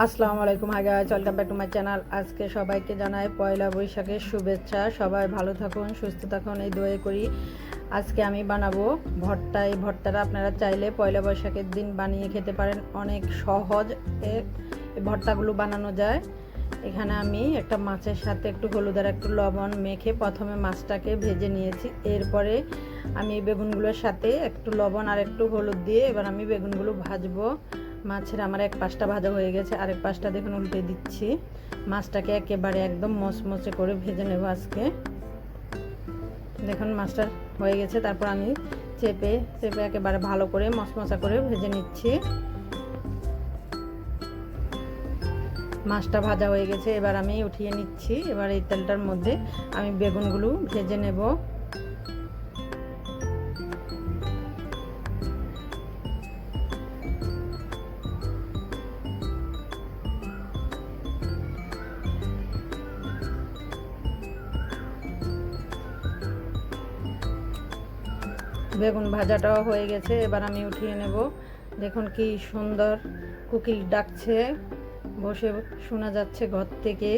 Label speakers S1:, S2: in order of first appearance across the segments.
S1: আসসালামু আলাইকুম, hi guys, welcome back to my channel. আজকে সবাইকে জানাই পয়লা বৈশাখের শুভেচ্ছা। সবাই ভালো থাকুন, সুস্থ থাকুন, এই দোয়া করি। আজকে আমি বানাবো ভর্তা। এই ভর্তাটা আপনারা চাইলে পয়লা বৈশাখের দিন বানিয়ে খেতে পারেন। অনেক সহজ এই ভর্তাগুলো বানানো যায়। এখানে আমি একটা মাছের সাথে একটু হলুদ আর একটু লবণ মেখে প্রথমে মাছটাকে ভেজে নিয়েছি। এরপরে আমি বেগুনগুলোর সাথে একটু লবণ আর একটু হলুদ দিয়ে এবার আমি বেগুনগুলো ভাজবো। মাছের আমার এক পাশটা ভাজা হয়ে গেছে, আরেক পাশটা দেখুন উল্টে দিচ্ছি। মাছটাকে একেবারে একদম মচমচে করে ভেজে নেব আজকে। দেখুন মাছটা হয়ে গেছে, তারপর আমি চেপে চেপে একেবারে ভালো করে মচমচা করে ভেজে নিচ্ছি। মাছটা ভাজা হয়ে গেছে, এবার আমি উঠিয়ে নিচ্ছি। এবার এই তেলটার মধ্যে আমি বেগুনগুলো ভেজে নেব। বেগুন ভাজাটাও হয়ে গেছে, এবার আমি উঠিয়ে নেব। দেখুন কি সুন্দর কোকিল ডাকছে, বসে শোনা যাচ্ছে ঘর থেকে।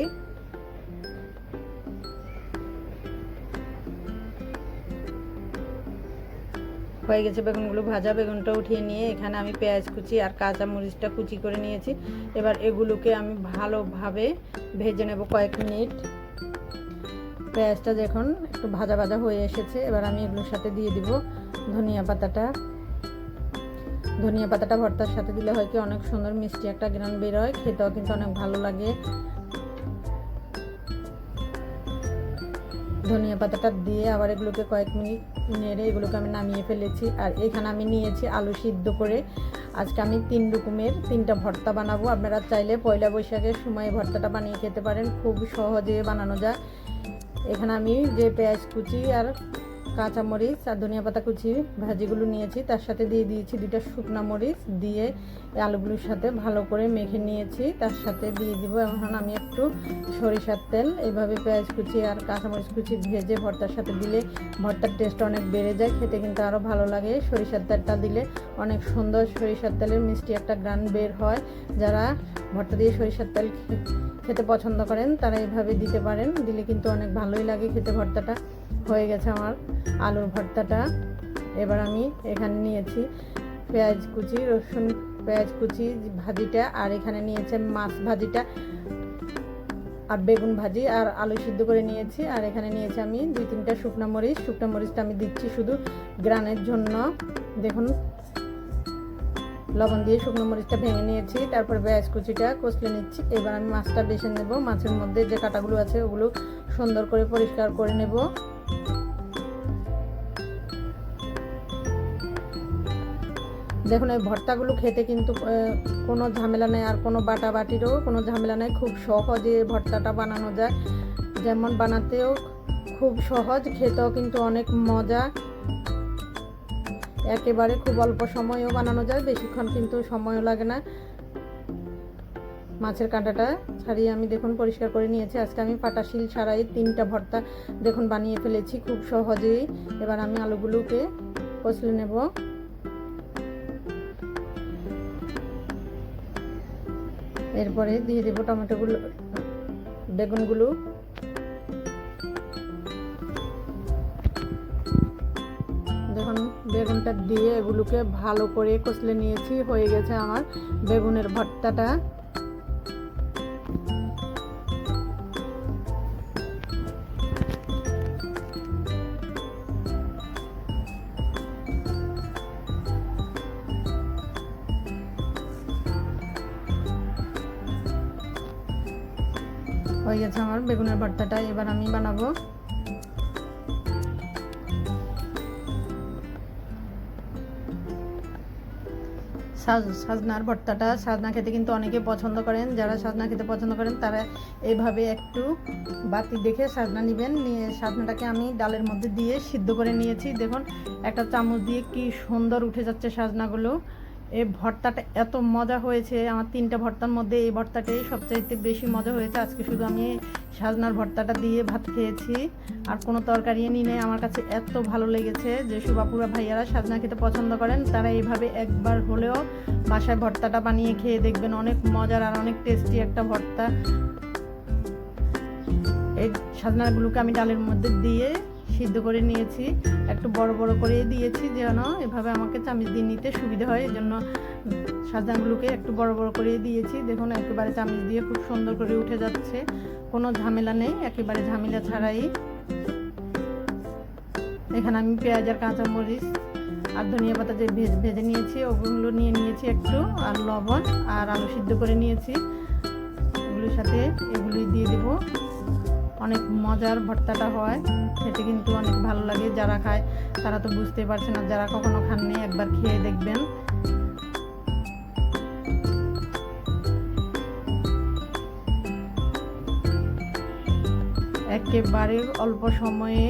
S1: হয়ে গেছে বেগুনগুলো ভাজা। বেগুনটা উঠিয়ে নিয়ে এখানে আমি পেঁয়াজ কুচি আর কাঁচা মরিচটা কুচি করে নিয়েছি। এবার এগুলোকে আমি ভালোভাবে ভেজে নেব কয়েক মিনিট। পেঁয়াজটা দেখুন একটু ভাজা ভাজা হয়ে এসেছে, এবার আমি এগুলোর সাথে দিয়ে দিব ধনিয়া পাতাটা। ধনিয়া পাতাটা ভর্তার সাথে দিলে হয় কি অনেক সুন্দর মিষ্টি একটা ঘ্রাণ বের হয়, খেতেও কিন্তু অনেক ভালো লাগে। ধনিয়া পাতাটা দিয়ে আবার এগুলোকে কয়েক মিনিট নেড়ে এগুলোকে আমি নামিয়ে ফেলেছি। আর এখানে আমি নিয়েছি আলু সিদ্ধ করে। আজকে আমি 3 রকমের 3টা ভর্তা বানাবো। আপনারা চাইলে পয়লা বৈশাখের সময় ভর্তাটা বানিয়ে খেতে পারেন, খুব সহজে বানানো যায়। এখানে আমি যে পেঁয়াজ কুচি আর কাঁচামরিচ আর ধনিয়া পাতা কুচি ভাজিগুলো নিয়েছি, তার সাথে দিয়ে দিয়েছি 2টা শুকনা মরিচ, দিয়ে আলুগুলোর সাথে ভালো করে মেখে নিয়েছি। তার সাথে দিয়ে দিব এখন আমি একটু সরিষার তেল। এইভাবে পেঁয়াজ কুচি আর কাঁচামরিচ কুচি ভেজে ভর্তার সাথে দিলে ভর্তার টেস্ট অনেক বেড়ে যায়, খেতে কিন্তু আরও ভালো লাগে। সরিষার তেলটা দিলে অনেক সুন্দর সরিষার তেলের মিষ্টি একটা ঘ্রাণ বের হয়। যারা ভর্তা দিয়ে সরিষার তেল খেতে পছন্দ করেন তারা এইভাবে দিতে পারেন, দিলে কিন্তু অনেক ভালোই লাগে খেতে। ভর্তাটা হয়ে গেছে আমার আলুর ভর্তাটা। এবার আমি এখানে নিয়েছি পেঁয়াজ কুচি, রসুন পেঁয়াজ কুচি ভাজিটা, আর এখানে নিয়েছে মাছ ভাজিটা আর বেগুন ভাজি আর আলু সিদ্ধ করে নিয়েছি। আর এখানে নিয়েছি আমি 2-3টা শুকনো মরিচ। শুকনো মরিচটা আমি দিচ্ছি শুধু গ্রানের জন্য। দেখুন লবণ দিয়ে শুকনো মরিচটা ভেঙে নিয়েছি, তারপর পেঁয়াজ কুচিটা কষলে নিচ্ছি। এবার আমি মাছটা বেছে নেব। মাছের মধ্যে যে কাঁটাগুলো আছে ওগুলো সুন্দর করে পরিষ্কার করে নেব। দেখুন এই ভর্তাগুলো খেতে কিন্তু কোনো ঝামেলা নেই, আর কোনো বাটাবাটিরও কোনো ঝামেলা নেই। খুব সহজে ভর্তাটা বানানো যায়, যেমন বানাতেও খুব সহজ, খেতেও কিন্তু অনেক মজা। একেবারে খুব অল্প সময়ও বানানো যায়, বেশিক্ষণ কিন্তু সময়ও লাগে না। মাছের কাঁটাটা ছাড়িয়ে আমি দেখুন পরিষ্কার করে নিয়েছি। আজকে আমি পাটা শিল ছাড়াই 3টা ভর্তা দেখুন বানিয়ে ফেলেছি খুব সহজেই। এবার আমি আলুগুলোকে কষলে নেব। এরপরে দিয়ে দেবো টমেটোগুলো, বেগুনগুলো। দেখুন বেগুনটা দিয়ে এগুলোকে ভালো করে কষলে নিয়েছি। হয়ে গেছে আমার বেগুনের ভর্তাটা। হয়ে গেছে আমার বেগুনের ভর্তাটা। এবার আমি বানাবো সাজনার ভর্তাটা। সাজনা খেতে কিন্তু অনেকে পছন্দ করেন। যারা সাজনা খেতে পছন্দ করেন তারা এইভাবে একটু বাতি দেখে সাজনা নেবেন। নিয়ে সাজনাটাকে আমি ডালের মধ্যে দিয়ে সিদ্ধ করে নিয়েছি। দেখুন একটা চামচ দিয়ে কি সুন্দর উঠে যাচ্ছে সাজনাগুলো। এই ভর্তাটা এত মজা হয়েছে, আমার 3টা ভর্তার মধ্যে এই ভর্তাটাই সবচাইতে বেশি মজা হয়েছে। আজকে শুধু আমি সাজনার ভর্তাটা দিয়ে ভাত খেয়েছি, আর কোনো তরকারি নিই নেই। আমার কাছে এত ভালো লেগেছে যে সুবাপুরা ভাইয়ারা সাজনা খেতে পছন্দ করেন, তারা এইভাবে একবার হলেও বাসায় ভর্তাটা বানিয়ে খেয়ে দেখবেন। অনেক মজার আর অনেক টেস্টি একটা ভর্তা। এই সাজনাগুলোকে আমি ডালের মধ্যে দিয়ে সিদ্ধ করে নিয়েছি, একটু বড় বড় করে দিয়েছি যেন এভাবে আমাকে চামচ দিয়ে নিতে সুবিধা হয়, এই জন্য সাজনাগুলোকে একটু বড় বড় করে দিয়েছি। দেখুন একেবারে চামচ দিয়ে খুব সুন্দর করে উঠে যাচ্ছে, কোনো ঝামেলা নেই, একেবারে ঝামেলা ছাড়াই। এখানে আমি পেঁয়াজ আর কাঁচামরিচ আর ধনিয়া পাতা যে ভেজে নিয়েছি ওগুলো নিয়ে নিয়েছি একটু, আর লবণ আর আলু সিদ্ধ করে নিয়েছি, এগুলোর সাথে এগুলোই দিয়ে দেবো। অনেক মজার ভর্তাটা হয়, খেতে কিন্তু অনেক ভালো লাগে। যারা খায় তারা তো বুঝতেই পারছে না, যারা কখনো খাননি একবার খেয়ে দেখবেন। একেবারে অল্প সময়ে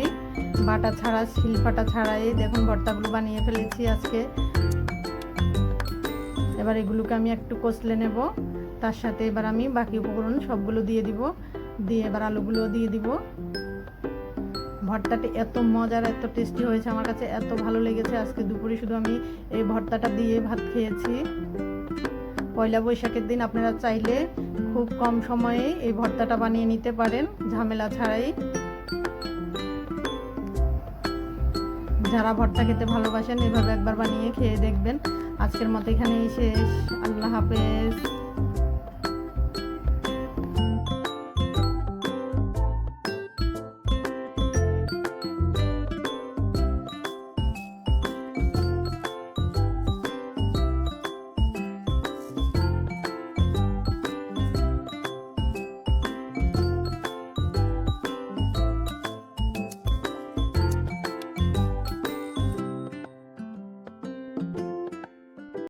S1: বাটা ছাড়া, শিলপাটা ছাড়াই দেখুন ভর্তাগুলো বানিয়ে ফেলেছি আজকে। এবার এগুলোকে আমি একটু কষলে নেব, তার সাথে এবার আমি বাকি উপকরণ সবগুলো দিয়ে দিব, দিয়ে এবার আলুগুলো দিয়ে দিব। ভর্তাটা এত মজার, এত টেস্টি হয়েছে, আমার কাছে এত ভালো লেগেছে। আজকে দুপুরে শুধু আমি এই ভর্তাটা দিয়ে ভাত খেয়েছি। পয়লা বৈশাখের দিন আপনারা চাইলে খুব কম সময়ে এই ভর্তাটা বানিয়ে নিতে পারেন, ঝামেলা ছাড়াই। যারা ভর্তা খেতে ভালোবাসেন এভাবে একবার বানিয়ে খেয়ে দেখবেন। আজকের মতো এখানেই শেষ। আল্লাহ হাফেজ।